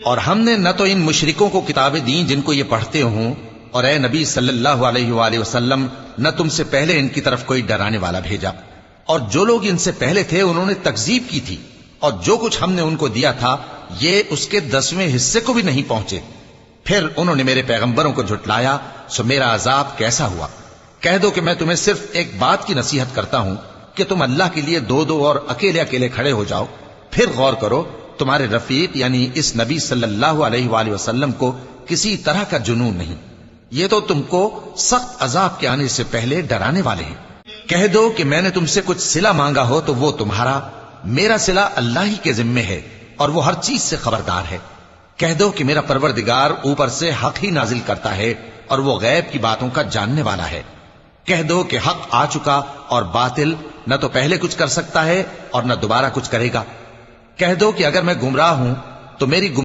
اور ہم نے نہ تو ان مشرکوں کو کتابیں دیں جن کو یہ پڑھتے ہوں، اور اے نبی صلی اللہ علیہ وآلہ وسلم نہ تم سے پہلے ان کی طرف کوئی ڈرانے والا بھیجا، اور جو لوگ ان سے پہلے تھے انہوں نے تکذیب کی تھی، اور جو کچھ ہم نے ان کو دیا تھا یہ اس کے 10ویں حصے کو بھی نہیں پہنچے۔ پھر انہوں نے میرے پیغمبروں کو جھٹلایا، سو میرا عذاب کیسا ہوا۔ کہہ دو کہ میں تمہیں صرف ایک بات کی نصیحت کرتا ہوں کہ تم اللہ کے لیے دو دو اور اکیلے اکیلے کھڑے ہو جاؤ، پھر غور کرو تمہارے رفیق یعنی اس نبی صلی اللہ علیہ وآلہ وسلم کو کسی طرح کا جنون نہیں، یہ تو تم کو سخت عذاب کے آنے سے پہلے ڈرانے والے ہیں۔ کہہ دو کہ میں نے تم سے کچھ صلہ مانگا ہو تو وہ تمہارا، میرا صلہ اللہ ہی کے ذمے ہے اور وہ ہر چیز سے خبردار ہے۔ کہہ دو کہ میرا پروردگار اوپر سے حق ہی نازل کرتا ہے اور وہ غیب کی باتوں کا جاننے والا ہے۔ کہہ دو کہ حق آ چکا اور باطل نہ تو پہلے کچھ کر سکتا ہے اور نہ دوبارہ کچھ کرے گا۔ کہہ دو کہ اگر میں گمراہ ہوں تو میری